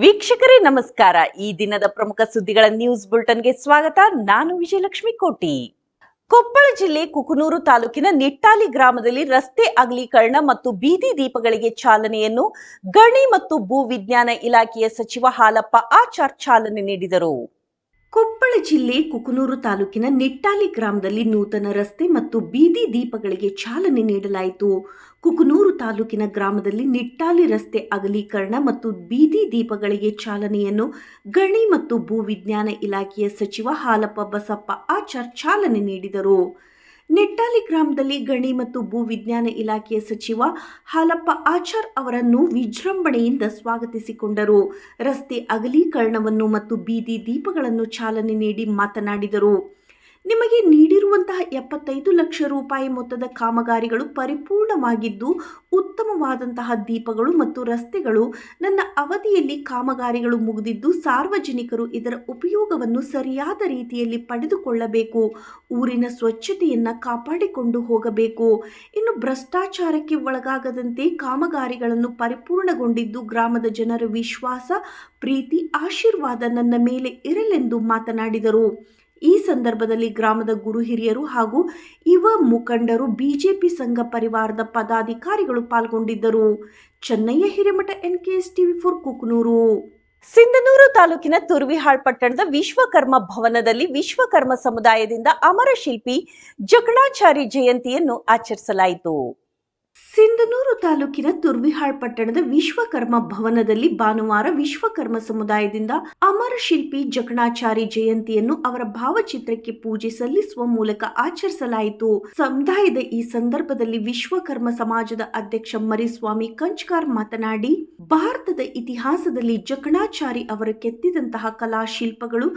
ವೀಕ್ಷಕರೇ ನಮಸ್ಕಾರ. ಈ ದಿನದ ಪ್ರಮುಖ ಸುದ್ದಿಗಳ ನ್ಯೂಸ್ ಬುಲೆಟಿನ್ಗೆ ಸ್ವಾಗತ. ನಾನು ವಿಜಯಲಕ್ಷ್ಮಿ ಕೋಟಿ. ಕೊಪ್ಪಳ ಜಿಲ್ಲೆ ಕುಕನೂರು ತಾಲೂಕಿನ ನಿಟ್ಟಾಲಿ ಗ್ರಾಮದಲ್ಲಿ ರಸ್ತೆ ಅಗಲೀಕರಣ ಮತ್ತು ಬೀದಿ ದೀಪಗಳಿಗೆ ಚಾಲನೆಯನ್ನು ಗಣಿ ಮತ್ತು ಭೂ ವಿಜ್ಞಾನ ಇಲಾಖೆಯ ಸಚಿವ ಹಾಲಪ್ಪ ಆಚಾರ್ ಚಾಲನೆ ನೀಡಿದರು. ಕೊಪ್ಪಳ ಜಿಲ್ಲೆ ಕುಕನೂರು ತಾಲೂಕಿನ ನಿಟ್ಟಾಲಿ ಗ್ರಾಮದಲ್ಲಿ ನೂತನ ರಸ್ತೆ ಮತ್ತು ಬೀದಿ ದೀಪಗಳಿಗೆ ಚಾಲನೆ ನೀಡಲಾಯಿತು. ಕುಕನೂರು ತಾಲೂಕಿನ ಗ್ರಾಮದಲ್ಲಿ ನಿಟ್ಟಾಲಿ ರಸ್ತೆ ಅಗಲೀಕರಣ ಮತ್ತು ಬೀದಿ ದೀಪಗಳಿಗೆ ಚಾಲನೆಯನ್ನು ಗಣಿ ಮತ್ತು ಭೂ ವಿಜ್ಞಾನ ಇಲಾಖೆಯ ಸಚಿವ ಹಾಲಪ್ಪ ಬಸಪ್ಪ ಆಚಾರ್ ಚಾಲನೆ ನೀಡಿದರು. ನಿಟ್ಟಾಲಿ ಗ್ರಾಮದಲ್ಲಿ ಗಣಿ ಮತ್ತು ಭೂ ವಿಜ್ಞಾನ ಇಲಾಖೆಯ ಸಚಿವ ಹಾಲಪ್ಪ ಆಚಾರ್ ಅವರನ್ನು ವಿಜೃಂಭಣೆಯಿಂದ ಸ್ವಾಗತಿಸಿಕೊಂಡರು. ರಸ್ತೆ ಅಗಲೀಕರಣವನ್ನು ಮತ್ತು ಬೀದಿ ದೀಪಗಳನ್ನು ಚಾಲನೆ ನೀಡಿ ಮಾತನಾಡಿದರು. ನಿಮಗೆ ನೀಡಿರುವಂತಹ 75 ಲಕ್ಷ ರೂಪಾಯಿ ಮೊತ್ತದ ಕಾಮಗಾರಿಗಳು ಪರಿಪೂರ್ಣವಾಗಿದ್ದು ಉತ್ತಮವಾದಂತಹ ದೀಪಗಳು ಮತ್ತು ರಸ್ತೆಗಳು ನನ್ನ ಅವಧಿಯಲ್ಲಿ ಕಾಮಗಾರಿಗಳು ಮುಗಿದಿದ್ದು ಸಾರ್ವಜನಿಕರು ಇದರ ಉಪಯೋಗವನ್ನು ಸರಿಯಾದ ರೀತಿಯಲ್ಲಿ ಪಡೆದುಕೊಳ್ಳಬೇಕು. ಊರಿನ ಸ್ವಚ್ಛತೆಯನ್ನು ಕಾಪಾಡಿಕೊಂಡು ಹೋಗಬೇಕು. ಇನ್ನು ಭ್ರಷ್ಟಾಚಾರಕ್ಕೆ ಒಳಗಾಗದಂತೆ ಕಾಮಗಾರಿಗಳನ್ನು ಪರಿಪೂರ್ಣಗೊಂಡಿದ್ದು ಗ್ರಾಮದ ಜನರ ವಿಶ್ವಾಸ, ಪ್ರೀತಿ, ಆಶೀರ್ವಾದ ನನ್ನ ಮೇಲೆ ಇರಲೆಂದು ಮಾತನಾಡಿದರು. ಈ ಸಂದರ್ಭದಲ್ಲಿ ಗ್ರಾಮದ ಗುರು ಹಿರಿಯರು ಹಾಗೂ ಯುವ ಮುಖಂಡರು, ಬಿಜೆಪಿ ಸಂಘ ಪರಿವಾರದ ಪದಾಧಿಕಾರಿಗಳು ಪಾಲ್ಗೊಂಡಿದ್ದರು. Chennaiah Hiremath, NKS TV4 Kukanur. ಸಿಂಧನೂರು ತಾಲೂಕಿನ ತುರ್ವಿಹಾಳ್ ಪಟ್ಟಣದ ವಿಶ್ವಕರ್ಮ ಭವನದಲ್ಲಿ ವಿಶ್ವಕರ್ಮ ಸಮುದಾಯದಿಂದ ಅಮರ ಶಿಲ್ಪಿ ಜಕಣಾಚಾರಿ ಜಯಂತಿಯನ್ನು ಆಚರಿಸಲಾಯಿತು. ಸಿಂಧನೂರು ತಾಲೂಕಿನ ತುರ್ವಿಹಾಳ್ ಪಟ್ಟಣದ ವಿಶ್ವಕರ್ಮ ಭವನದಲ್ಲಿ ಭಾನುವಾರ ವಿಶ್ವಕರ್ಮ ಸಮುದಾಯದಿಂದ ಅಮರ ಶಿಲ್ಪಿ ಜಕಣಾಚಾರಿ ಜಯಂತಿಯನ್ನು ಅವರ ಭಾವಚಿತ್ರಕ್ಕೆ ಪೂಜೆ ಸಲ್ಲಿಸುವ ಮೂಲಕ ಆಚರಿಸಲಾಯಿತು. ಸಮುದಾಯದ ಈ ಸಂದರ್ಭದಲ್ಲಿ ವಿಶ್ವಕರ್ಮ ಸಮಾಜದ ಅಧ್ಯಕ್ಷ ಮರಿಸ್ವಾಮಿ ಕಂಚ್ಕಾರ್ ಮಾತನಾಡಿ, ಭಾರತದ ಇತಿಹಾಸದಲ್ಲಿ ಜಕಣಾಚಾರಿ ಅವರು ಕೆತ್ತಿದಂತಹ ಕಲಾ ಶಿಲ್ಪಗಳು,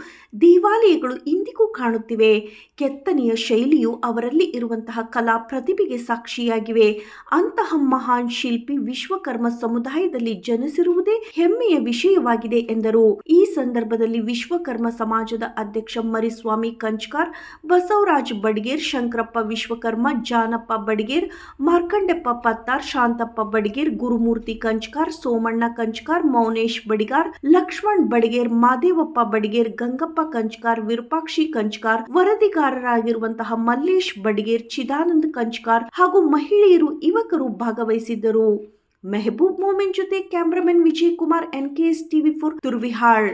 ದೇವಾಲಯಗಳು ಇಂದಿಗೂ ಕಾಣುತ್ತಿವೆ. ಕೆತ್ತನೆಯ ಶೈಲಿಯು ಅವರಲ್ಲಿ ಇರುವಂತಹ ಕಲಾ ಪ್ರತಿಭೆಗೆ ಸಾಕ್ಷಿಯಾಗಿವೆ. ಅಂತಹ ಮಹಾನ್ ಶಿಲ್ಪಿ ವಿಶ್ವಕರ್ಮ ಸಮುದಾಯದಲ್ಲಿ ಜನಿಸಿರುವುದೇ ಹೆಮ್ಮೆಯ ವಿಷಯವಾಗಿದೆ ಎಂದರು. ಈ ಸಂದರ್ಭದಲ್ಲಿ ವಿಶ್ವಕರ್ಮ ಸಮಾಜದ ಅಧ್ಯಕ್ಷ ಮರಿಸ್ವಾಮಿ ಕಂಚ್ಕಾರ್, ಬಸವರಾಜ್ ಬಡಿಗೇರ್, ಶಂಕರಪ್ಪ ವಿಶ್ವಕರ್ಮ, ಜಾನಪ್ಪ ಬಡಿಗೇರ್, ಮಾರ್ಕಂಡೆಪ್ಪ ಪತ್ತಾರ್, ಶಾಂತಪ್ಪ ಬಡಿಗೇರ್, ಗುರುಮೂರ್ತಿ ಕಂಚ್ಕಾರ್, ಸೋಮಣ್ಣ ಕಂಚ್ಕಾರ್, ಮೌನೇಶ್ ಬಡಿಗಾರ್, ಲಕ್ಷ್ಮಣ್ ಬಡಿಗೇರ್, ಮಾದೇವಪ್ಪ ಬಡಿಗೇರ್, ಗಂಗಪ್ಪ ಕಂಚ್ಕಾರ್, ವಿರೂಪಾಕ್ಷಿ ಕಂಚ್ಕಾರ್, ವರದಿಗಾರರಾಗಿರುವಂತಹ ಮಲ್ಲೇಶ್ ಬಡಿಗೇರ್, ಚಿದಾನಂದ್ ಕಂಚ್ಕಾರ್ ಹಾಗೂ ಮಹಿಳೆಯರು, ಯುವಕರು ಭಾಗವಹಿಸಿದ್ದರು. ಮೆಹಬೂಬ್ ಮೊಮಿನ್ ಜೊತೆ cameraman Vijay Kumar, NKS TV4 Turvihal.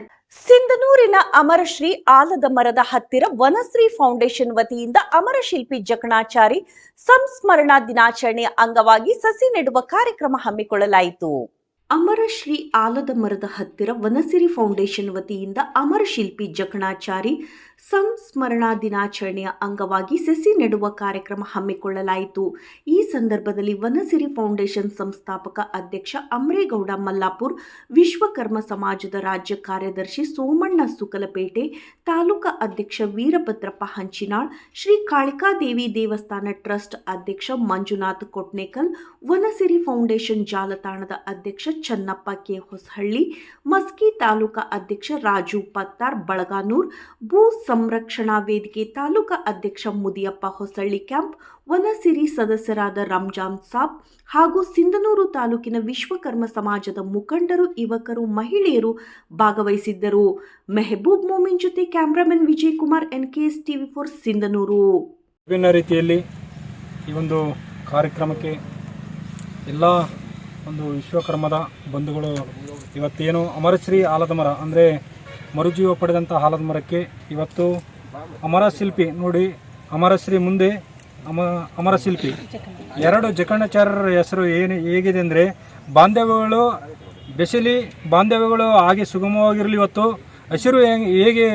ಸಿಂಧನೂರಿನ ಅಮರಶ್ರೀ ಆಲದ ಮರದ ಹತ್ತಿರ ವನಶ್ರೀ ಫೌಂಡೇಶನ್ ವತಿಯಿಂದ ಅಮರ ಶಿಲ್ಪಿ ಜಕಣಾಚಾರಿ ಸಂಸ್ಮರಣಾ ದಿನಾಚರಣೆಯ ಅಂಗವಾಗಿ ಸಸಿ ನೆಡುವ ಕಾರ್ಯಕ್ರಮ ಹಮ್ಮಿಕೊಳ್ಳಲಾಯಿತು. ಅಮರಶ್ರೀ ಆಲದ ಮರದ ಹತ್ತಿರ ವನಸಿರಿ ಫೌಂಡೇಶನ್ ವತಿಯಿಂದ ಅಮರ ಶಿಲ್ಪಿ ಜಕಣಾಚಾರಿ ಸಂಸ್ಮರಣಾ ದಿನಾಚರಣೆಯ ಅಂಗವಾಗಿ ಸಸಿ ನೆಡುವ ಕಾರ್ಯಕ್ರಮ ಹಮ್ಮಿಕೊಳ್ಳಲಾಯಿತು. ಈ ಸಂದರ್ಭದಲ್ಲಿ ವನಸಿರಿ ಫೌಂಡೇಶನ್ ಸಂಸ್ಥಾಪಕ ಅಧ್ಯಕ್ಷ ಅಮ್ರೇಗೌಡ ಮಲ್ಲಾಪುರ್, ವಿಶ್ವಕರ್ಮ ಸಮಾಜದ ರಾಜ್ಯ ಕಾರ್ಯದರ್ಶಿ ಸೋಮಣ್ಣ ಸುಕಲಪೇಟೆ, ತಾಲೂಕಾ ಅಧ್ಯಕ್ಷ ವೀರಭದ್ರಪ್ಪ ಹಂಚಿನಾಳ್, ಶ್ರೀ ಕಾಳಿಕಾದೇವಿ ದೇವಸ್ಥಾನ ಟ್ರಸ್ಟ್ ಅಧ್ಯಕ್ಷ ಮಂಜುನಾಥ್ ಕೊಟ್ನೇಕಲ್, ವನಸಿರಿ ಫೌಂಡೇಶನ್ ಜಾಲತಾಣದ ಅಧ್ಯಕ್ಷ ಚನ್ನಪ್ಪ ಕೆ ಹೊಸಹಳ್ಳಿ, ಮಸ್ಕಿ ತಾಲೂಕಾ ಅಧ್ಯಕ್ಷ ರಾಜು ಪತ್ತಾರ್ ಬಳಗಾನೂರ್, ಭೂ ಸಂರಕ್ಷಣಾ ವೇದಿಕೆ ತಾಲೂಕಾ ಅಧ್ಯಕ್ಷ ಮುದಿಯಪ್ಪ ಹೊಸಳ್ಳಿ ಕ್ಯಾಂಪ್, ವನಸಿರಿ ಸದಸ್ಯರಾದ ರಂಜಾನ್ ಸಾಬ್ ಹಾಗೂ ಸಿಂಧನೂರು ತಾಲೂಕಿನ ವಿಶ್ವಕರ್ಮ ಸಮಾಜದ ಮುಖಂಡರು, ಯುವಕರು, ಮಹಿಳೆಯರು ಭಾಗವಹಿಸಿದ್ದರು. ಮೆಹಬೂಬ್ ಮೊಮಿನ್ ಜೊತೆ cameraman Vijay Kumar, NKS TV4 Sindhanur. ವಿಭಿನ್ನ ರೀತಿಯಲ್ಲಿ ಈ ಒಂದು ಕಾರ್ಯಕ್ರಮಕ್ಕೆ ಎಲ್ಲ ಒಂದು ವಿಶ್ವಕರ್ಮದ ಬಂಧುಗಳು ಇವತ್ತೇನು ಅಮರಶ್ರೀ ಆಲದ ಮರ ಅಂದರೆ ಮರುಜೀವ ಪಡೆದಂಥ ಆಲದ ಮರಕ್ಕೆ ಇವತ್ತು ಅಮರ ಶಿಲ್ಪಿ ನೋಡಿ, ಅಮರಶ್ರೀ ಮುಂದೆ ಅಮರ ಶಿಲ್ಪಿ ಎರಡು ಜಕಣಾಚಾರ್ಯರ ಹೆಸರು ಹೇಗಿದೆ ಅಂದರೆ ಬಾಂಧವ್ಯಗಳು ಬೆಸಲಿ, ಬಾಂಧವ್ಯಗಳು ಹಾಗೆ ಸುಗಮವಾಗಿರಲಿ. ಇವತ್ತು ಹಸಿರು ಹೇಗೆ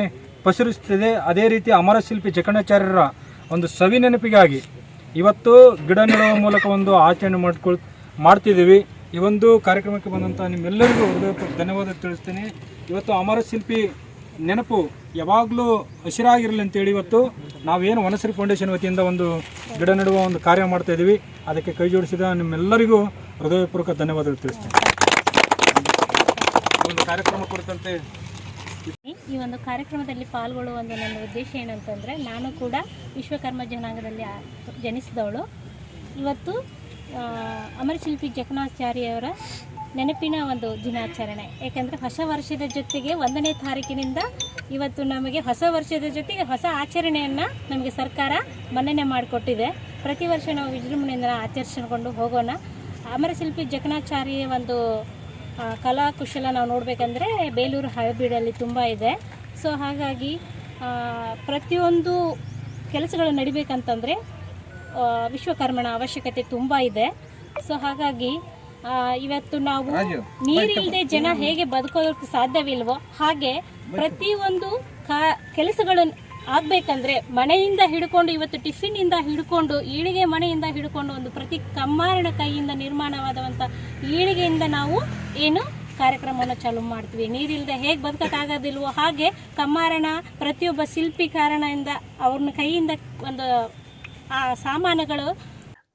ಪಸರಿಸುತ್ತದೆ ಅದೇ ರೀತಿ ಅಮರ ಶಿಲ್ಪಿ ಜಕಣಾಚಾರ್ಯರ ಒಂದು ಸವಿ ನೆನಪಿಗಾಗಿ ಇವತ್ತು ಗಿಡ ನೆಡುವ ಮೂಲಕ ಒಂದು ಆಚರಣೆ ಮಾಡ್ತಿದ್ದೀವಿ. ಈ ಒಂದು ಕಾರ್ಯಕ್ರಮಕ್ಕೆ ಬಂದಂಥ ನಿಮ್ಮೆಲ್ಲರಿಗೂ ಹೃದಯಪೂರ್ವಕ ಧನ್ಯವಾದ ತಿಳಿಸ್ತೇನೆ. ಇವತ್ತು ಅಮರ ಶಿಲ್ಪಿ ನೆನಪು ಯಾವಾಗಲೂ ಹಸಿರಾಗಿರಲಿ ಅಂತೇಳಿ ಇವತ್ತು ನಾವೇನು ವನಶ್ರೀ ಫೌಂಡೇಶನ್ ವತಿಯಿಂದ ಒಂದು ಗಿಡ ನೆಡುವ ಒಂದು ಕಾರ್ಯ ಮಾಡ್ತಾ ಇದ್ದೀವಿ. ಅದಕ್ಕೆ ಕೈ ಜೋಡಿಸಿದ ನಿಮ್ಮೆಲ್ಲರಿಗೂ ಹೃದಯಪೂರ್ವಕ ಧನ್ಯವಾದಗಳು ತಿಳಿಸ್ತೇನೆ. ಒಂದು ಕಾರ್ಯಕ್ರಮ ಕುರಿತಂತೆ ಈ ಒಂದು ಕಾರ್ಯಕ್ರಮದಲ್ಲಿ ಪಾಲ್ಗೊಳ್ಳುವ ಒಂದು ನನ್ನ ಉದ್ದೇಶ ಏನಂತಂದರೆ, ನಾನು ಕೂಡ ವಿಶ್ವಕರ್ಮ ಜನಾಂಗದಲ್ಲಿ ಜನಿಸಿದವಳು. ಇವತ್ತು ಅಮರಶಿಲ್ಪಿ ಜಕಣಾಚಾರಿಯವರ ನೆನಪಿನ ಒಂದು ದಿನಾಚರಣೆ. ಏಕೆಂದರೆ ಹೊಸ ವರ್ಷದ ಜೊತೆಗೆ 1ನೇ ತಾರೀಕಿನಿಂದ ಇವತ್ತು ನಮಗೆ ಹೊಸ ವರ್ಷದ ಜೊತೆಗೆ ಹೊಸ ಆಚರಣೆಯನ್ನು ನಮಗೆ ಸರ್ಕಾರ ಮನ್ನಣೆ ಮಾಡಿಕೊಟ್ಟಿದೆ. ಪ್ರತಿ ವರ್ಷ ನಾವು ವಿಜೃಂಭಣೆಯಿಂದ ಆಚರಿಸಿಕೊಂಡು ಹೋಗೋಣ. ಅಮರಶಿಲ್ಪಿ ಜಕಣಾಚಾರ್ಯ ಒಂದು ಕಲಾಕುಶಲ ನಾವು ನೋಡಬೇಕಂದ್ರೆ ಬೇಲೂರು ಹಳೆಬೀಡಲ್ಲಿ ತುಂಬ ಇದೆ. ಸೊ ಹಾಗಾಗಿ ಪ್ರತಿಯೊಂದು ಕೆಲಸಗಳು ನಡಿಬೇಕಂತಂದರೆ ವಿಶ್ವಕರ್ಮನ ಅವಶ್ಯಕತೆ ತುಂಬ ಇದೆ. ಸೊ ಹಾಗಾಗಿ ಇವತ್ತು ನಾವು ನೀರಿಲ್ಲದೆ ಜನ ಹೇಗೆ ಬದುಕೋದಕ್ಕೆ ಸಾಧ್ಯವಿಲ್ವೋ ಹಾಗೆ ಪ್ರತಿಯೊಂದು ಕೆಲಸಗಳು ಆಗಬೇಕಂದ್ರೆ ಮನೆಯಿಂದ ಹಿಡ್ಕೊಂಡು ಇವತ್ತು ಟಿಫಿನಿಂದ ಹಿಡ್ಕೊಂಡು ಈಳಿಗೆ ಮನೆಯಿಂದ ಹಿಡ್ಕೊಂಡು ಒಂದು ಪ್ರತಿ ಕಮ್ಮಾರನ ಕೈಯಿಂದ ನಿರ್ಮಾಣವಾದಂಥ ಈಳಿಗೆಯಿಂದ ನಾವು ಏನು ಕಾರ್ಯಕ್ರಮವನ್ನು ಚಾಲೂ ಮಾಡ್ತೀವಿ. ನೀರಿಲ್ಲದೆ ಹೇಗೆ ಬದುಕೋಕ್ಕಾಗೋದಿಲ್ವೋ ಹಾಗೆ ಕಮ್ಮಾರನ ಪ್ರತಿಯೊಬ್ಬ ಶಿಲ್ಪಿ ಕಾರಣದಿಂದ ಅವ್ರನ್ನ ಕೈಯಿಂದ ಒಂದು ಆ ಸಾಮಾನುಗಳು.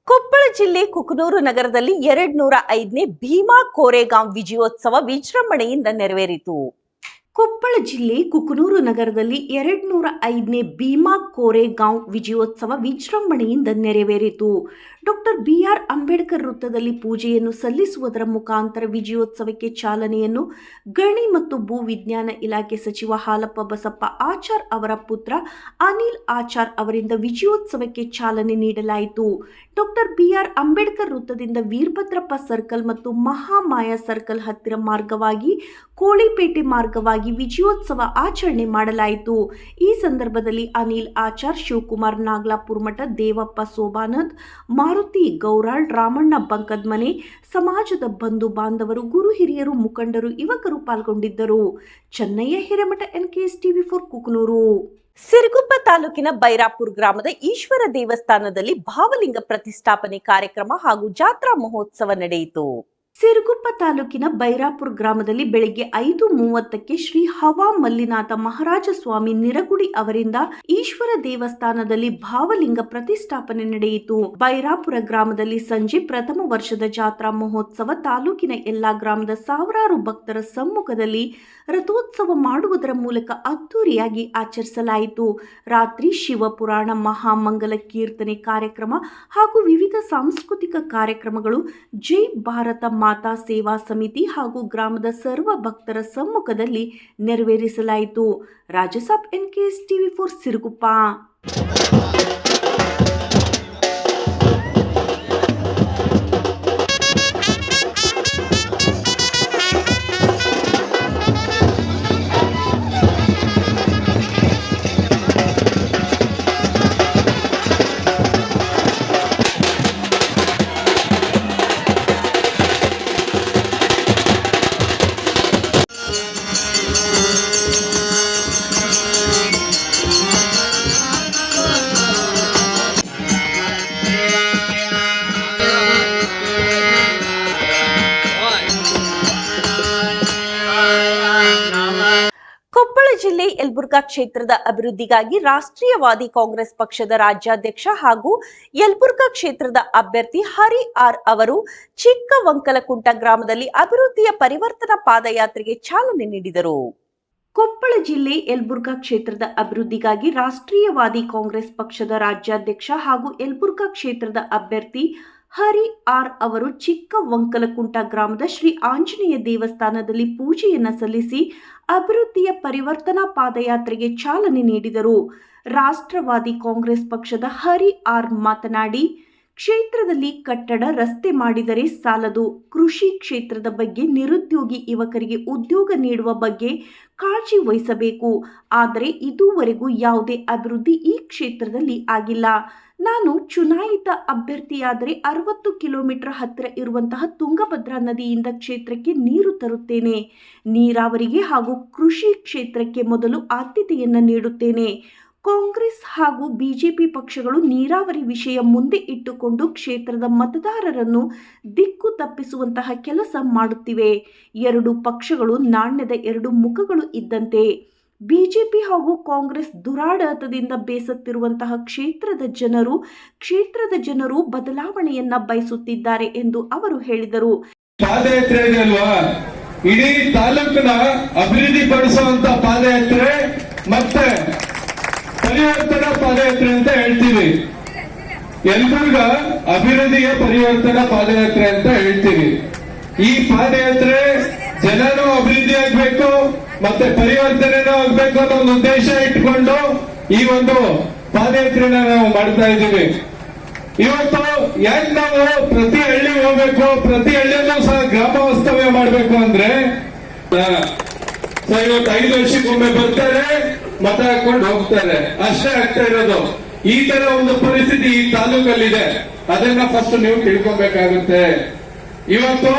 ಕೊಪ್ಪಳ ಜಿಲ್ಲೆ ಕುಕನೂರು ನಗರದಲ್ಲಿ 205ನೇ ಭೀಮಾ ಕೋರೆಗಾಂವ್ ವಿಜಯೋತ್ಸವ ವಿಜೃಂಭಣೆಯಿಂದ ನೆರವೇರಿತು. ಕೊಪ್ಪಳ ಜಿಲ್ಲೆ ಕುಕನೂರು ನಗರದಲ್ಲಿ 205ನೇ ಭೀಮಾ ಕೋರೆಗಾಂವ್ ವಿಜಯೋತ್ಸವ ವಿಜೃಂಭಣೆಯಿಂದ ನೆರವೇರಿತು. ಡಾಕ್ಟರ್ BR ಅಂಬೇಡ್ಕರ್ ವೃತ್ತದಲ್ಲಿ ಪೂಜೆಯನ್ನು ಸಲ್ಲಿಸುವುದರ ಮುಖಾಂತರ ವಿಜಯೋತ್ಸವಕ್ಕೆ ಚಾಲನೆಯನ್ನು ಗಣಿ ಮತ್ತು ಭೂ ವಿಜ್ಞಾನ ಇಲಾಖೆ ಸಚಿವ ಹಾಲಪ್ಪ ಬಸಪ್ಪ ಆಚಾರ್ ಅವರ ಪುತ್ರ ಅನಿಲ್ ಆಚಾರ್ ಅವರಿಂದ ವಿಜಯೋತ್ಸವಕ್ಕೆ ಚಾಲನೆ ನೀಡಲಾಯಿತು. ಡಾಕ್ಟರ್ BR ಅಂಬೇಡ್ಕರ್ ವೃತ್ತದಿಂದ ವೀರಭದ್ರಪ್ಪ ಸರ್ಕಲ್ ಮತ್ತು ಮಹಾಮಾಯ ಸರ್ಕಲ್ ಹತ್ತಿರ ಮಾರ್ಗವಾಗಿ ಕೋಳಿಪೇಟೆ ಮಾರ್ಗವಾಗಿ ವಿಜಯೋತ್ಸವ ಆಚರಣೆ ಮಾಡಲಾಯಿತು. ಈ ಸಂದರ್ಭದಲ್ಲಿ ಅನಿಲ್ ಆಚಾರ್, ಶಿವಕುಮಾರ್ ನಾಗ್ಲಾಪುರ್ ಮಠ, ದೇವಪ್ಪ ಸೋಬಾನದ್, ಮಾರುತಿ ಗೌರಾಳ್, ರಾಮಣ್ಣ ಬಂಕದ್ಮನೆ, ಸಮಾಜದ ಬಂಧು ಬಾಂಧವರು, ಗುರು ಹಿರಿಯರು, ಮುಖಂಡರು, ಯುವಕರು ಪಾಲ್ಗೊಂಡಿದ್ದರು. Chennaiah Hiremath, NKS TV4 Kukanur. ಸಿರುಗುಪ್ಪ ತಾಲೂಕಿನ ಬೈರಾಪುರ ಗ್ರಾಮದ ಈಶ್ವರ ದೇವಸ್ಥಾನದಲ್ಲಿ ಭಾವಲಿಂಗ ಪ್ರತಿಷ್ಠಾಪನೆ ಕಾರ್ಯಕ್ರಮ ಹಾಗೂ ಜಾತ್ರಾ ಮಹೋತ್ಸವ ನಡೆಯಿತು. ಸಿರುಗುಪ್ಪ ತಾಲೂಕಿನ ಬೈರಾಪುರ ಗ್ರಾಮದಲ್ಲಿ ಬೆಳಗ್ಗೆ 5:30ಕ್ಕೆ ಶ್ರೀ ಹವಾ ಮಲ್ಲಿನಾಥ ಮಹಾರಾಜ ಸ್ವಾಮಿ ನಿರಗುಡಿ ಅವರಿಂದ ಈಶ್ವರ ದೇವಸ್ಥಾನದಲ್ಲಿ ಭಾವಲಿಂಗ ಪ್ರತಿಷ್ಠಾಪನೆ ನಡೆಯಿತು. ಬೈರಾಪುರ ಗ್ರಾಮದಲ್ಲಿ ಸಂಜೆ ಪ್ರಥಮ ವರ್ಷದ ಜಾತ್ರಾ ಮಹೋತ್ಸವ ತಾಲೂಕಿನ ಎಲ್ಲಾ ಗ್ರಾಮದ ಸಾವಿರಾರು ಭಕ್ತರ ಸಮ್ಮುಖದಲ್ಲಿ ರಥೋತ್ಸವ ಮಾಡುವುದರ ಮೂಲಕ ಅದ್ದೂರಿಯಾಗಿ ಆಚರಿಸಲಾಯಿತು. ರಾತ್ರಿ ಶಿವಪುರಾಣ, ಮಹಾಮಂಗಲ ಕೀರ್ತನೆ ಕಾರ್ಯಕ್ರಮ ಹಾಗೂ ವಿವಿಧ ಸಾಂಸ್ಕೃತಿಕ ಕಾರ್ಯಕ್ರಮಗಳು ಜೈ ಭಾರತ ಮಾತಾ ಸೇವಾ ಸಮಿತಿ ಹಾಗೂ ಗ್ರಾಮದ ಸರ್ವ ಭಕ್ತರ ಸಮ್ಮುಖದಲ್ಲಿ ನೆರವೇರಿಸಲಾಯಿತು. Rajasab, NKS TV4 Siruguppa. ಜಿಲ್ಲೆ ಯಲಬುರ್ಗಾ ಕ್ಷೇತ್ರದ ಅಭಿವೃದ್ಧಿಗಾಗಿ ರಾಷ್ಟ್ರೀಯವಾದಿ ಕಾಂಗ್ರೆಸ್ ಪಕ್ಷದ ರಾಜ್ಯಾಧ್ಯಕ್ಷ ಹಾಗೂ ಯಲಬುರ್ಗಾ ಕ್ಷೇತ್ರದ ಅಭ್ಯರ್ಥಿ ಹರಿ ಆರ್ ಅವರು ಚಿಕ್ಕವಂಕಲಕುಂಟ ಗ್ರಾಮದಲ್ಲಿ ಅಭಿವೃದ್ಧಿಯ ಪರಿವರ್ತನಾ ಪಾದಯಾತ್ರೆಗೆ ಚಾಲನೆ ನೀಡಿದರು. ಕೊಪ್ಪಳ ಜಿಲ್ಲೆ ಯಲಬುರ್ಗಾ ಕ್ಷೇತ್ರದ ಅಭಿವೃದ್ಧಿಗಾಗಿ ರಾಷ್ಟ್ರೀಯವಾದಿ ಕಾಂಗ್ರೆಸ್ ಪಕ್ಷದ ರಾಜ್ಯಾಧ್ಯಕ್ಷ ಹಾಗೂ ಯಲಬುರ್ಗಾ ಕ್ಷೇತ್ರದ ಅಭ್ಯರ್ಥಿ ಹರಿ ಆರ್ ಅವರು ಚಿಕ್ಕವಂಕಲಕುಂಟ ಗ್ರಾಮದ ಶ್ರೀ ಆಂಜನೇಯ ದೇವಸ್ಥಾನದಲ್ಲಿ ಪೂಜೆಯನ್ನು ಸಲ್ಲಿಸಿ ಅಭಿವೃದ್ಧಿಯ ಪರಿವರ್ತನಾ ಪಾದಯಾತ್ರೆಗೆ ಚಾಲನೆ ನೀಡಿದರು. ರಾಷ್ಟ್ರವಾದಿ ಕಾಂಗ್ರೆಸ್ ಪಕ್ಷದ ಹರಿ ಆರ್ ಮಾತನಾಡಿ, ಕ್ಷೇತ್ರದಲ್ಲಿ ಕಟ್ಟಡ, ರಸ್ತೆ ಮಾಡಿದರೆ ಸಾಲದು. ಕೃಷಿ ಕ್ಷೇತ್ರದ ಬಗ್ಗೆ, ನಿರುದ್ಯೋಗಿ ಯುವಕರಿಗೆ ಉದ್ಯೋಗ ನೀಡುವ ಬಗ್ಗೆ ಕಾಳಜಿ ವಹಿಸಬೇಕು. ಆದರೆ ಇದುವರೆಗೂ ಯಾವುದೇ ಅಭಿವೃದ್ಧಿ ಈ ಕ್ಷೇತ್ರದಲ್ಲಿ ಆಗಿಲ್ಲ. ನಾನು ಚುನಾಯಿತ ಅಭ್ಯರ್ಥಿಯಾದರೆ 60 ಕಿಲೋಮೀಟರ್ ಹತ್ತಿರ ಇರುವಂತಹ ತುಂಗಭದ್ರಾ ನದಿಯಿಂದ ಕ್ಷೇತ್ರಕ್ಕೆ ನೀರು ತರುತ್ತೇನೆ. ನೀರಾವರಿಗೆ ಹಾಗೂ ಕೃಷಿ ಕ್ಷೇತ್ರಕ್ಕೆ ಮೊದಲು ಆದ್ಯತೆಯನ್ನು ನೀಡುತ್ತೇನೆ. ಕಾಂಗ್ರೆಸ್ ಹಾಗೂ ಬಿಜೆಪಿ ಪಕ್ಷಗಳು ನೀರಾವರಿ ವಿಷಯ ಮುಂದೆ ಇಟ್ಟುಕೊಂಡು ಕ್ಷೇತ್ರದ ಮತದಾರರನ್ನು ದಿಕ್ಕು ತಪ್ಪಿಸುವಂತಹ ಕೆಲಸ ಮಾಡುತ್ತಿವೆ. ಎರಡು ಪಕ್ಷಗಳು ನಾಣ್ಯದ ಎರಡು ಮುಖಗಳು ಇದ್ದಂತೆ. ಬಿಜೆಪಿ ಹಾಗೂ ಕಾಂಗ್ರೆಸ್ ದುರಾಡಳಿತದಿಂದ ಬೇಸತ್ತಿರುವಂತಹ ಕ್ಷೇತ್ರದ ಜನರು ಬದಲಾವಣೆಯನ್ನ ಬಯಸುತ್ತಿದ್ದಾರೆ ಎಂದು ಅವರು ಹೇಳಿದರು. ಪಾದಯಾತ್ರೆ ಅಲ್ವಾ, ಇಡೀ ತಾಲೂಕಿನ ಅಭಿವೃದ್ಧಿ ಪಡಿಸುವಂತ ಪಾದಯಾತ್ರೆ ಮತ್ತೆ ಪರಿವರ್ತನಾ ಪಾದಯಾತ್ರೆ ಅಂತ ಹೇಳ್ತೀವಿ. ಯಲಬುರ್ಗಾ ಅಭಿವೃದ್ಧಿಯ ಪರಿವರ್ತನಾ ಪಾದಯಾತ್ರೆ ಅಂತ ಹೇಳ್ತೀವಿ. ಈ ಪಾದಯಾತ್ರೆ ಜನನೂ ಅಭಿವೃದ್ಧಿ ಆಗ್ಬೇಕು ಮತ್ತೆ ಪರಿವರ್ತನೆನೂ ಆಗ್ಬೇಕು ಅನ್ನೋ ಒಂದು ಉದ್ದೇಶ ಇಟ್ಕೊಂಡು ಈ ಒಂದು ಪಾದಯಾತ್ರೆನ ನಾವು ಮಾಡ್ತಾ ಇದ್ದೀವಿ. ಇವತ್ತು ಯಾಕೆ ನಾವು ಪ್ರತಿ ಹಳ್ಳಿಗೆ ಹೋಗ್ಬೇಕು, ಪ್ರತಿ ಹಳ್ಳಿಯಲ್ಲೂ ಸಹ ಗ್ರಾಮ ವಾಸ್ತವ್ಯ ಮಾಡ್ಬೇಕು ಅಂದ್ರೆ ಇವತ್ತು 5 ವರ್ಷಕ್ಕೊಮ್ಮೆ ಬರ್ತಾರೆ, ಮತ ಹಾಕೊಂಡು ಹೋಗ್ತಾರೆ, ಅಷ್ಟೇ ಆಗ್ತಾ ಇರೋದು. ಈ ತರ ಒಂದು ಪರಿಸ್ಥಿತಿ ಈ ತಾಲೂಕಲ್ಲಿದೆ. ಅದನ್ನ ಫಸ್ಟ್ ನೀವು ತಿಳ್ಕೊಬೇಕಾಗುತ್ತೆ. ಇವತ್ತು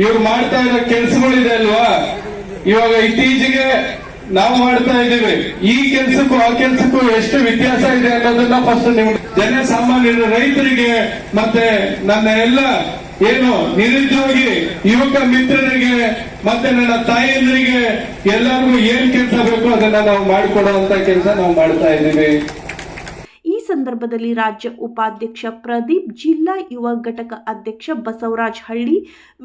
ಇವ್ರು ಮಾಡ್ತಾ ಇರೋ ಕೆಲಸಗಳಿದೆ ಅಲ್ವಾ, ಇವಾಗ ಇತ್ತೀಚೆಗೆ ನಾವು ಮಾಡ್ತಾ ಇದ್ದೀವಿ, ಈ ಕೆಲಸಕ್ಕೂ ಆ ಕೆಲಸಕ್ಕೂ ಎಷ್ಟು ವ್ಯತ್ಯಾಸ ಇದೆ ಅನ್ನೋದನ್ನ ಫಸ್ಟ್ ನೀವು ಜನಸಾಮಾನ್ಯರ ರೈತರಿಗೆ ಮತ್ತೆ ನನ್ನ ಎಲ್ಲ ಏನು ನಿರುದ್ಯೋಗಿ ಯುವಕ ಮಿತ್ರರಿಗೆ ಮತ್ತೆ ನನ್ನ ತಾಯಿಯಂದ್ರಿಗೆ ಎಲ್ಲರಿಗೂ ಏನ್ ಕೆಲಸ ಬೇಕು ಅದನ್ನ ನಾವು ಮಾಡಿಕೊಡುವಂತ ಕೆಲಸ ನಾವು ಮಾಡ್ತಾ ಇದ್ದೀವಿ. ಈ ಸಂದರ್ಭದಲ್ಲಿ ರಾಜ್ಯ ಉಪಾಧ್ಯಕ್ಷ ಪ್ರದೀಪ್, ಜಿಲ್ಲಾ ಯುವ ಘಟಕ ಅಧ್ಯಕ್ಷ ಬಸವರಾಜ್ ಹಳ್ಳಿ,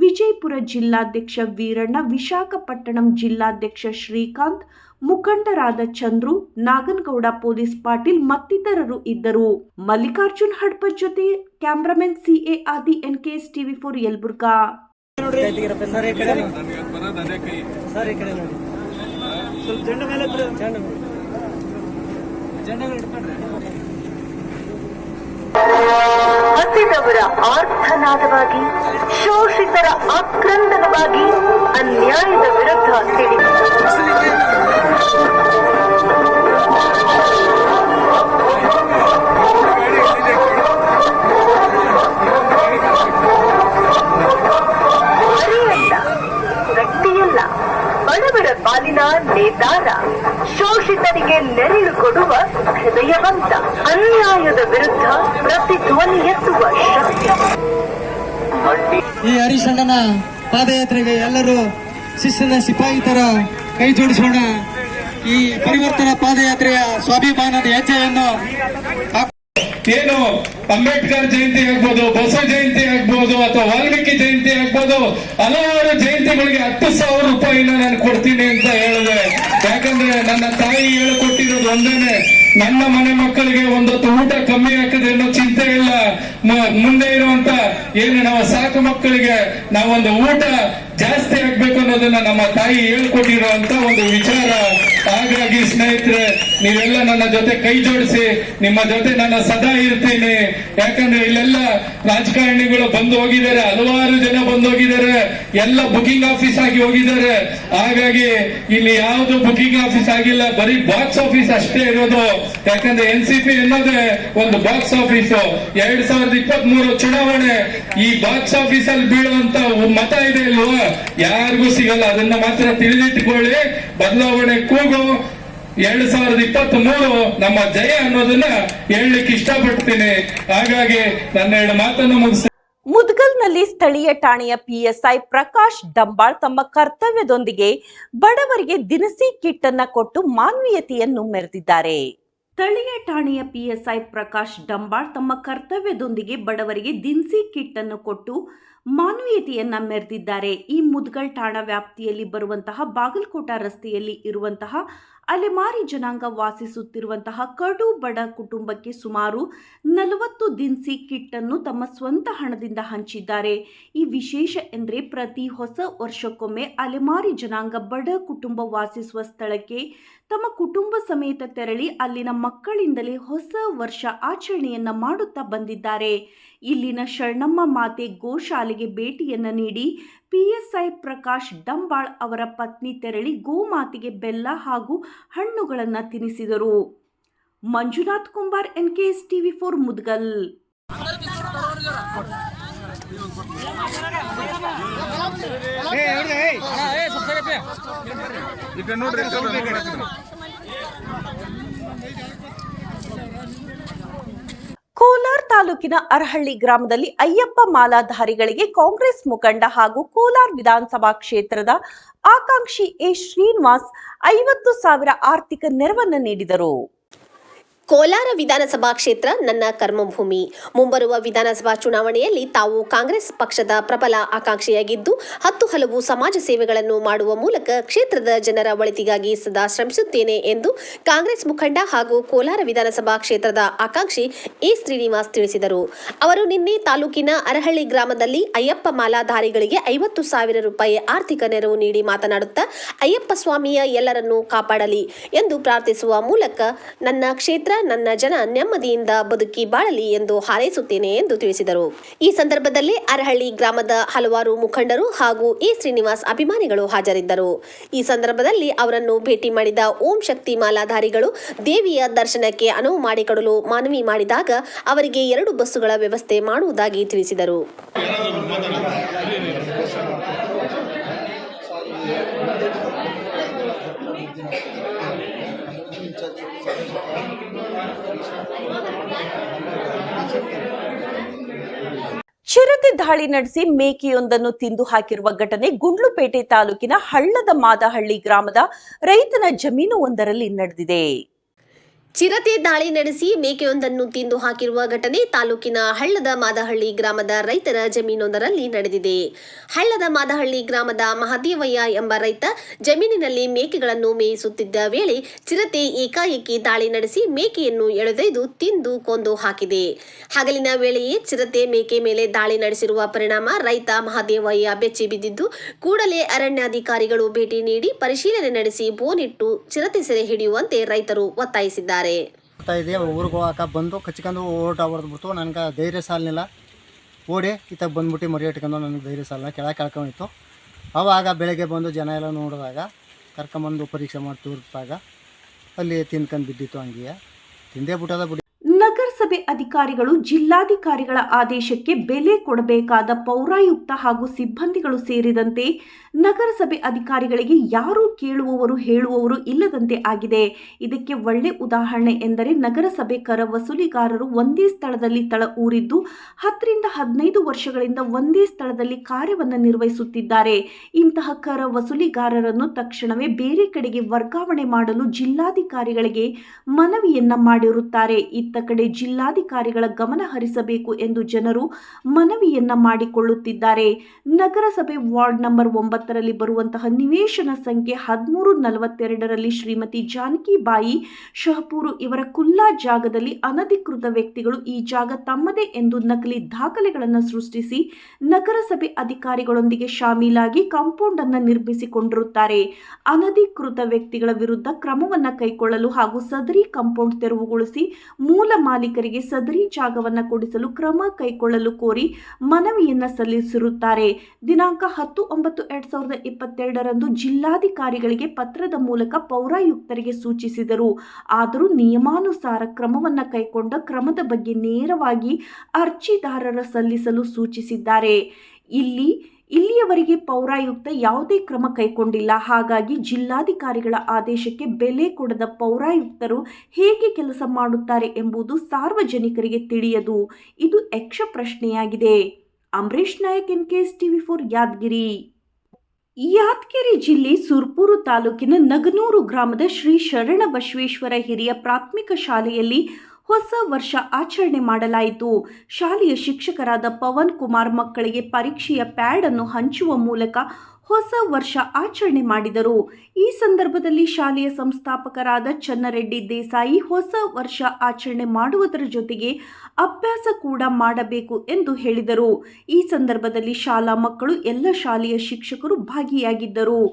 ವಿಜಯಪುರ ಜಿಲ್ಲಾಧ್ಯಕ್ಷ ವೀರಣ್ಣ, ವಿಶಾಖಪಟ್ಟಣಂ ಜಿಲ್ಲಾಧ್ಯಕ್ಷ ಶ್ರೀಕಾಂತ್, ಮುಖಂಡರಾದ ಚಂದ್ರು, ನಾಗನಗೌಡ, ಪೊಲೀಸ್ ಪಾಟೀಲ್ ಮತ್ತಿತರರು ಇದ್ದರು. ಮಲ್ಲಿಕಾರ್ಜುನ್ ಹಡ್ಪದ್ ಜೊತೆ ಕ್ಯಾಮ್ರಾಮನ್ CA ಆದಿ NKS TV4 ಯಲಬುರ್ಗಾ. ಹಸಿದವರ ಆರ್ತನಾದವಾಗಿ, ಶೋಷಿತರ ಆಕ್ರಂದನವಾಗಿ, ಅನ್ಯಾಯದ ವಿರುದ್ಧ ಸಿಡಿದು ವ್ಯಕ್ತಿಯಲ್ಲ, ಬಡವರ ಪಾಲಿನ ನೇತಾರ, ಶೋಷಿತರಿಗೆ ನೆರಳು ಕೊಡುವ ಹೃದಯವಂತ, ಅನ್ಯಾಯದ ವಿರುದ್ಧ ಪ್ರತಿಧ್ವನಿ ಎತ್ತುವ ಶಕ್ತಿ. ಈ ಹರಿಶಣ್ಣನ ಪಾದಯಾತ್ರೆಗೆ ಎಲ್ಲರೂ ಶಿಸ್ತಿನ ಸಿಪಾಯಿ ತರ ಕೈ ಜೋಡಿಸೋಣ. ಈ ಪರಿವರ್ತನಾ ಪಾದಯಾತ್ರೆಯ ಸ್ವಾಭಿಮಾನದ ಹೆಜ್ಜೆಯನ್ನು ಏನು ಅಂಬೇಡ್ಕರ್ ಜಯಂತಿ ಆಗ್ಬೋದು, ಬಸವ ಜಯಂತಿ ಆಗ್ಬೋದು, ಅಥವಾ ವಾಲ್ಮೀಕಿ ಜಯಂತಿ ಆಗ್ಬೋದು, ಹಲವಾರು ಜಯಂತಿಗಳಿಗೆ 10,000 ರೂಪಾಯಿನ ನಾನು ಕೊಡ್ತೀನಿ ಅಂತ ಹೇಳಿದೆ. ಯಾಕಂದ್ರೆ ನನ್ನ ತಾಯಿ ಹೇಳಿಕೊಟ್ಟಿರೋದು ಒಂದೇನೆ, ನನ್ನ ಮನೆ ಮಕ್ಕಳಿಗೆ ಒಂದೊತ್ತು ಊಟ ಕಮ್ಮಿ ಆಗ್ತದೆ ಅನ್ನೋ ಚಿಂತೆ ಇಲ್ಲ. ಮುಂದೆ ಇರುವಂತ ಏನು ನಮ್ಮ ಸಾಕು ಮಕ್ಕಳಿಗೆ ನಾವೊಂದು ಊಟ ಜಾಸ್ತಿ ಆಗ್ಬೇಕು ಅನ್ನೋದನ್ನ ನಮ್ಮ ತಾಯಿ ಹೇಳ್ಕೊಟ್ಟಿರುವಂತ ಒಂದು ವಿಚಾರ. ಹಾಗಾಗಿ ಸ್ನೇಹಿತರೆ, ನೀವೆಲ್ಲ ನನ್ನ ಜೊತೆ ಕೈ ಜೋಡಿಸಿ, ನಿಮ್ಮ ಜೊತೆ ನಾನು ಸದಾ ಇರ್ತೀನಿ. ಯಾಕಂದ್ರೆ ಇಲ್ಲೆಲ್ಲ ರಾಜಕಾರಣಿಗಳು ಬಂದು ಹೋಗಿದ್ದಾರೆ, ಹಲವಾರು ಜನ ಬಂದು ಹೋಗಿದ್ದಾರೆ, ಎಲ್ಲ ಬುಕಿಂಗ್ ಆಫೀಸ್ ಆಗಿ ಹೋಗಿದ್ದಾರೆ. ಹಾಗಾಗಿ ಇಲ್ಲಿ ಯಾವ್ದು ಬುಕಿಂಗ್ ಆಫೀಸ್ ಆಗಿಲ್ಲ, ಬರೀ ಬಾಕ್ಸ್ ಆಫೀಸ್ ಅಷ್ಟೇ ಇರೋದು. ಯಾಕಂದ್ರೆ NCP ಅನ್ನೋದೇ ಒಂದು ಬಾಕ್ಸ್ ಆಫೀಸ್. 2023 ಚುನಾವಣೆ ಈ ಬಾಕ್ಸ್ ಆಫೀಸ್ ಅಲ್ಲಿ ಬೀಳುವಂತ ಮತ ಇದೆ ಇಲ್ವಾ, ಯಾರಿಗೂ ಸಿಗಲ್ಲ. ಅದನ್ನ ಮಾತ್ರ ತಿಳಿದಿಟ್ಟುಕೊಳ್ಳಿ. ಬದಲಾವಣೆ ಕೂಗು 2023 ನಮ್ಮ ಜಯ ಅನ್ನೋದನ್ನ ಹೇಳಲಿಕ್ಕೆ ಇಷ್ಟಪಡ್ತೀನಿ. ಹಾಗಾಗಿ ನನ್ನ 2 ಮಾತನ್ನು ಮುಗಿಸಿ. ಮುದ್ಗಲ್ನಲ್ಲಿ ಸ್ಥಳೀಯ ಠಾಣೆಯ PSI ಪ್ರಕಾಶ್ ಡಂಬಾಳ್ ತಮ್ಮ ಕರ್ತವ್ಯದೊಂದಿಗೆ ಬಡವರಿಗೆ ದಿನಸಿ ಕಿಟ್ ಅನ್ನ ಕೊಟ್ಟು ಮಾನವೀಯತೆಯನ್ನು ಮೆರೆದಿದ್ದಾರೆ. ಸ್ಥಳೀಯ ಠಾಣೆಯ PSI ಪ್ರಕಾಶ್ ಡಂಬಾಳ್ ತಮ್ಮ ಕರ್ತವ್ಯದೊಂದಿಗೆ ಬಡವರಿಗೆ ದಿನಸಿ ಕಿಟ್ ಅನ್ನು ಕೊಟ್ಟು ಮಾನವೀಯತೆಯನ್ನ ಮೆರೆದಿದ್ದಾರೆ. ಈ ಮುದ್ಗಲ್ ಠಾಣಾ ವ್ಯಾಪ್ತಿಯಲ್ಲಿ ಬರುವಂತಹ ಬಾಗಲಕೋಟ ರಸ್ತೆಯಲ್ಲಿ ಇರುವಂತಹ ಅಲೆಮಾರಿ ಜನಾಂಗ ವಾಸಿಸುತ್ತಿರುವಂತಹ ಕಡು ಬಡ ಕುಟುಂಬಕ್ಕೆ ಸುಮಾರು 40 ದಿನಸಿ ಕಿಟ್ ಅನ್ನು ತಮ್ಮ ಸ್ವಂತ ಹಣದಿಂದ ಹಂಚಿದ್ದಾರೆ. ಈ ವಿಶೇಷ ಎಂದರೆ ಪ್ರತಿ ಹೊಸ ವರ್ಷಕ್ಕೊಮ್ಮೆ ಅಲೆಮಾರಿ ಜನಾಂಗ ಬಡ ಕುಟುಂಬ ವಾಸಿಸುವ ಸ್ಥಳಕ್ಕೆ ತಮ್ಮ ಕುಟುಂಬ ಸಮೇತ ತೆರಳಿ ಅಲ್ಲಿನ ಮಕ್ಕಳಿಂದಲೇ ಹೊಸ ವರ್ಷ ಆಚರಣೆಯನ್ನ ಮಾಡುತ್ತಾ ಬಂದಿದ್ದಾರೆ. ಇಲ್ಲಿನ ಶರಣಮ್ಮ ಮಾತೆ ಗೋಶಾಲೆಗೆ ಭೇಟಿಯನ್ನ ನೀಡಿ PSI ಪ್ರಕಾಶ್ ಡಂಬಾಳ್ ಅವರ ಪತ್ನಿ ತೆರಳಿ ಗೋಮಾತೆಗೆ ಬೆಲ್ಲ ಹಾಗೂ ಹಣ್ಣುಗಳನ್ನು ತಿನ್ನಿಸಿದರು. Manjunath Kumbar NKS TV4 Mudgal. ಕೋಲಾರ ತಾಲೂಕಿನ ಅರಹಳ್ಳಿ ಗ್ರಾಮದಲ್ಲಿ ಅಯ್ಯಪ್ಪ ಮಾಲಾಧಾರಿಗಳಿಗೆ ಕಾಂಗ್ರೆಸ್ ಮುಖಂಡ ಹಾಗೂ ಕೋಲಾರ ವಿಧಾನಸಭಾ ಕ್ಷೇತ್ರದ ಆಕಾಂಕ್ಷಿ A ಶ್ರೀನಿವಾಸ್ 50,000 ಆರ್ಥಿಕ ನೆರವನ್ನು ನೀಡಿದರು. ಕೋಲಾರ ವಿಧಾನಸಭಾ ಕ್ಷೇತ್ರ ನನ್ನ ಕರ್ಮಭೂಮಿ. ಮುಂಬರುವ ವಿಧಾನಸಭಾ ಚುನಾವಣೆಯಲ್ಲಿ ತಾವು ಕಾಂಗ್ರೆಸ್ ಪಕ್ಷದ ಪ್ರಬಲ ಆಕಾಂಕ್ಷಿಯಾಗಿದ್ದು 10 ಹಲವು ಸಮಾಜ ಸೇವೆಗಳನ್ನು ಮಾಡುವ ಮೂಲಕ ಕ್ಷೇತ್ರದ ಜನರ ಒಳಿತಿಗಾಗಿ ಸದಾ ಶ್ರಮಿಸುತ್ತೇನೆ ಎಂದು ಕಾಂಗ್ರೆಸ್ ಮುಖಂಡ ಹಾಗೂ ಕೋಲಾರ ವಿಧಾನಸಭಾ ಕ್ಷೇತ್ರದ ಆಕಾಂಕ್ಷಿ ಎ ಶ್ರೀನಿವಾಸ್ ತಿಳಿಸಿದರು. ಅವರು ನಿನ್ನೆ ತಾಲೂಕಿನ ಅರಹಳ್ಳಿ ಗ್ರಾಮದಲ್ಲಿ ಅಯ್ಯಪ್ಪ ಮಾಲಾಧಾರಿಗಳಿಗೆ 50,000 ರೂಪಾಯಿ ಆರ್ಥಿಕ ನೆರವು ನೀಡಿ ಮಾತನಾಡುತ್ತಾ ಅಯ್ಯಪ್ಪ ಸ್ವಾಮಿಯ ಎಲ್ಲರನ್ನೂ ಕಾಪಾಡಲಿ ಎಂದು ಪ್ರಾರ್ಥಿಸುವ ಮೂಲಕ ನನ್ನ ಕ್ಷೇತ್ರ ನನ್ನ ಜನ ನೆಮ್ಮದಿಯಿಂದ ಬದುಕಿ ಬಾಳಲಿ ಎಂದು ಹಾರೈಸುತ್ತೇನೆ ಎಂದು ತಿಳಿಸಿದರು. ಈ ಸಂದರ್ಭದಲ್ಲಿ ಅರಹಳ್ಳಿ ಗ್ರಾಮದ ಹಲವಾರು ಮುಖಂಡರು ಹಾಗೂ ಎ ಶ್ರೀನಿವಾಸ್ ಅಭಿಮಾನಿಗಳು ಹಾಜರಿದ್ದರು. ಈ ಸಂದರ್ಭದಲ್ಲಿ ಅವರನ್ನು ಭೇಟಿ ಮಾಡಿದ ಓಂ ಶಕ್ತಿ ಮಾಲಾಧಾರಿಗಳು ದೇವಿಯ ದರ್ಶನಕ್ಕೆ ಅನುವು ಮಾಡಿಕೊಡಲು ಮನವಿ ಮಾಡಿದಾಗ ಅವರಿಗೆ 2 ಬಸ್ಸುಗಳ ವ್ಯವಸ್ಥೆ ಮಾಡುವುದಾಗಿ ತಿಳಿಸಿದರು. ಚಿರತೆ ದಾಳಿ ನಡೆಸಿ ಮೇಕೆಯೊಂದನ್ನು ತಿಂದು ಹಾಕಿರುವ ಘಟನೆ ಗುಂಡ್ಲುಪೇಟೆ ತಾಲೂಕಿನ ಹಳ್ಳದ ಮಾದಹಳ್ಳಿ ಗ್ರಾಮದ ರೈತನ ಜಮೀನು ಒಂದರಲ್ಲಿ ನಡೆದಿದೆ. ಚಿರತೆ ದಾಳಿ ನಡೆಸಿ ಮೇಕೆಯೊಂದನ್ನು ತಿಂದು ಹಾಕಿರುವ ಘಟನೆ ತಾಲೂಕಿನ ಹಳ್ಳದ ಮಾದಹಳ್ಳಿ ಗ್ರಾಮದ ರೈತರ ಜಮೀನೊಂದರಲ್ಲಿ ನಡೆದಿದೆ. ಹಳ್ಳದ ಮಾದಹಳ್ಳಿ ಗ್ರಾಮದ ಮಹದೇವಯ್ಯ ಎಂಬ ರೈತ ಜಮೀನಿನಲ್ಲಿ ಮೇಕೆಗಳನ್ನು ಮೇಯಿಸುತ್ತಿದ್ದ ವೇಳೆ ಚಿರತೆ ಏಕಾಏಕಿ ದಾಳಿ ನಡೆಸಿ ಮೇಕೆಯನ್ನು ಎಳೆದೊಯ್ದು ತಿಂದು ಕೊಂದು ಹಾಕಿದೆ. ಹಗಲಿನ ವೇಳೆಯೇ ಚಿರತೆ ಮೇಕೆ ಮೇಲೆ ದಾಳಿ ನಡೆಸಿರುವ ಪರಿಣಾಮ ರೈತ ಮಹದೇವಯ್ಯ ಬೆಚ್ಚಿ ಬಿದ್ದಿದ್ದು ಕೂಡಲೇ ಅರಣ್ಯಾಧಿಕಾರಿಗಳು ಭೇಟಿ ನೀಡಿ ಪರಿಶೀಲನೆ ನಡೆಸಿ ಬೋನಿಟ್ಟು ಚಿರತೆ ಸೆರೆ ಹಿಡಿಯುವಂತೆ ರೈತರು ಒತ್ತಾಯಿಸಿದ್ದಾರೆ. ಇದೆ ಊರಿಗೆ ಹೋಗಾಕ ಬಂದು ಕಚ್ಕೊಂಡು ಓಟ ಹೊಡೆದ್ಬಿಡ್ತು. ನನಗೆ ಧೈರ್ಯ ಸಾಲಿನಿಲ್ಲ, ಓಡಿ ಈತ ಬಂದ್ಬಿಟ್ಟು ಮರಿ ಇಟ್ಕೊಂಡು ನನಗೆ ಧೈರ್ಯ ಸಾಲಿನ ಕೆಳಗೆ ಕಳ್ಕೊಂಡಿತ್ತು. ಆವಾಗ ಬೆಳಗ್ಗೆ ಬಂದು ಜನ ಎಲ್ಲ ನೋಡಿದಾಗ ಕರ್ಕೊಂಬಂದು ಪರೀಕ್ಷೆ ಮಾಡಿ ತೋರಿಸಿದಾಗ ಅಲ್ಲಿ ತಿನ್ಕೊಂಡು ಬಿದ್ದಿತ್ತು. ಹಂಗೆ ತಿಂದೇ ಬಿಟ್ಟದ ಬಿಡಿ. ನಗರಸಭೆ ಅಧಿಕಾರಿಗಳು ಜಿಲ್ಲಾಧಿಕಾರಿಗಳ ಆದೇಶಕ್ಕೆ ಬೆಲೆ ಕೊಡಬೇಕಾದ ಪೌರಾಯುಕ್ತ ಹಾಗೂ ಸಿಬ್ಬಂದಿಗಳು ಸೇರಿದಂತೆ ನಗರಸಭೆ ಅಧಿಕಾರಿಗಳಿಗೆ ಯಾರೂ ಕೇಳುವವರು ಹೇಳುವವರು ಇಲ್ಲದಂತೆ ಆಗಿದೆ. ಇದಕ್ಕೆ ಒಳ್ಳೆ ಉದಾಹರಣೆ ಎಂದರೆ ನಗರಸಭೆ ಕರ ವಸೂಲಿಗಾರರು ಒಂದೇ ಸ್ಥಳದಲ್ಲಿ ತಳ ಊರಿದ್ದು 10 ರಿಂದ 15 ವರ್ಷಗಳಿಂದ ಒಂದೇ ಸ್ಥಳದಲ್ಲಿ ಕಾರ್ಯವನ್ನು ನಿರ್ವಹಿಸುತ್ತಿದ್ದಾರೆ. ಇಂತಹ ಕರ ವಸೂಲಿಗಾರರನ್ನು ತಕ್ಷಣವೇ ಬೇರೆ ಕಡೆಗೆ ವರ್ಗಾವಣೆ ಮಾಡಲು ಜಿಲ್ಲಾಧಿಕಾರಿಗಳಿಗೆ ಮನವಿಯನ್ನ ಮಾಡಿರುತ್ತಾರೆ. ಇತ್ತ ಕಡೆ ಜಿಲ್ಲಾಧಿಕಾರಿಗಳ ಗಮನ ಹರಿಸಬೇಕು ಎಂದು ಜನರು ಮನವಿಯನ್ನ ಮಾಡಿಕೊಳ್ಳುತ್ತಿದ್ದಾರೆ. ನಗರಸಭೆ ವಾರ್ಡ್ ನಂಬರ್ 9ರಲ್ಲಿ ಬರುವಂತಹ ನಿವೇಶನ ಸಂಖ್ಯೆ 1342ರಲ್ಲಿ ಶ್ರೀಮತಿ ಜಾನಕಿಬಾಯಿ ಶಹಪೂರು ಇವರ ಕುಲ್ಲಾ ಜಾಗದಲ್ಲಿ ಅನಧಿಕೃತ ವ್ಯಕ್ತಿಗಳು ಈ ಜಾಗ ತಮ್ಮದೇ ಎಂದು ನಕಲಿ ದಾಖಲೆಗಳನ್ನು ಸೃಷ್ಟಿಸಿ ನಗರಸಭೆ ಅಧಿಕಾರಿಗಳೊಂದಿಗೆ ಶಾಮೀಲಾಗಿ ಕಾಂಪೌಂಡ್ ಅನ್ನು ನಿರ್ಮಿಸಿಕೊಂಡಿರುತ್ತಾರೆ. ಅನಧಿಕೃತ ವ್ಯಕ್ತಿಗಳ ವಿರುದ್ಧ ಕ್ರಮವನ್ನು ಕೈಗೊಳ್ಳಲು ಹಾಗೂ ಸದರಿ ಕಾಂಪೌಂಡ್ ತೆರವುಗೊಳಿಸಿ ಮೂಲ ಮಾಲೀಕರಿಗೆ ಸದರಿ ಜಾಗವನ್ನು ಕೊಡಿಸಲು ಕ್ರಮ ಕೈಗೊಳ್ಳಲು ಕೋರಿ ಮನವಿಯನ್ನ ಸಲ್ಲಿಸಿರುತ್ತಾರೆ. ದಿನಾಂಕ 10/9/2022ರಂದು ಜಿಲ್ಲಾಧಿಕಾರಿಗಳಿಗೆ ಪತ್ರದ ಮೂಲಕ ಪೌರಾಯುಕ್ತರಿಗೆ ಸೂಚಿಸಿದರು. ಆದರೂ ನಿಯಮಾನುಸಾರ ಕ್ರಮವನ್ನು ಕೈಗೊಂಡ ಕ್ರಮದ ಬಗ್ಗೆ ನೇರವಾಗಿ ಅರ್ಜಿದಾರರ ಸಲ್ಲಿಸಲು ಸೂಚಿಸಿದ್ದಾರೆ. ಇಲ್ಲಿಯವರೆಗೆ ಪೌರಾಯುಕ್ತ ಯಾವುದೇ ಕ್ರಮ ಕೈಗೊಂಡಿಲ್ಲ. ಹಾಗಾಗಿ ಜಿಲ್ಲಾಧಿಕಾರಿಗಳ ಆದೇಶಕ್ಕೆ ಬೆಲೆ ಕೊಡದ ಪೌರಾಯುಕ್ತರು ಹೇಗೆ ಕೆಲಸ ಮಾಡುತ್ತಾರೆ ಎಂಬುದು ಸಾರ್ವಜನಿಕರಿಗೆ ತಿಳಿಯದು. ಇದು ಯಕ್ಷ ಪ್ರಶ್ನೆಯಾಗಿದೆ. Ambareesh Nayak NKS TV4 Yadgir. ಯಾದಗಿರಿ ಜಿಲ್ಲೆ ಸುರ್ಪುರ ತಾಲೂಕಿನ ನಗನೂರು ಗ್ರಾಮದ ಶ್ರೀ ಶರಣ ಬಸವೇಶ್ವರ ಹಿರಿಯ ಪ್ರಾಥಮಿಕ ಶಾಲೆಯಲ್ಲಿ ಹೊಸ ವರ್ಷ ಆಚರಣೆ ಮಾಡಲಾಯಿತು. ಶಾಲೆಯ ಶಿಕ್ಷಕರಾದ ಪವನ್ ಕುಮಾರ್ ಮಕ್ಕಳಿಗೆ ಪರೀಕ್ಷೆಯ ಪ್ಯಾಡ್ ಅನ್ನು ಹಂಚುವ ಮೂಲಕ ಹೊಸ ವರ್ಷ ಆಚರಣೆ ಮಾಡಿದರು. ಈ ಸಂದರ್ಭದಲ್ಲಿ ಶಾಲೆಯ ಸಂಸ್ಥಾಪಕರಾದ ಚನ್ನರೆಡ್ಡಿ ದೇಸಾಯಿ ಹೊಸ ವರ್ಷ ಆಚರಣೆ ಮಾಡುವುದರ ಜೊತೆಗೆ ಅಭ್ಯಾಸ ಕೂಡ ಮಾಡಬೇಕು ಎಂದು ಹೇಳಿದರು. ಈ ಸಂದರ್ಭದಲ್ಲಿ ಶಾಲಾ ಮಕ್ಕಳು ಎಲ್ಲ ಶಾಲೆಯ ಶಿಕ್ಷಕರು ಭಾಗಿಯಾಗಿದ್ದರು.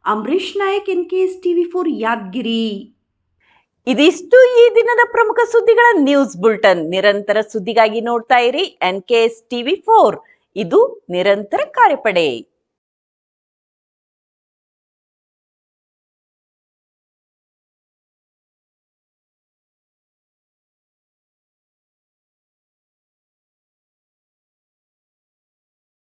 Ambareesh Nayak NKS TV4 Yadgir. ಇದಿಷ್ಟು ಈ ದಿನದ ಪ್ರಮುಖ ಸುದ್ದಿಗಳ ನ್ಯೂಸ್ ಬುಲೆಟಿನ್. ನಿರಂತರ ಸುದ್ದಿಗಾಗಿ ನೋಡ್ತಾ ಇರಿ NKS TV4. ಇದು ನಿರಂತರ ಕಾರ್ಯಪಡೆ.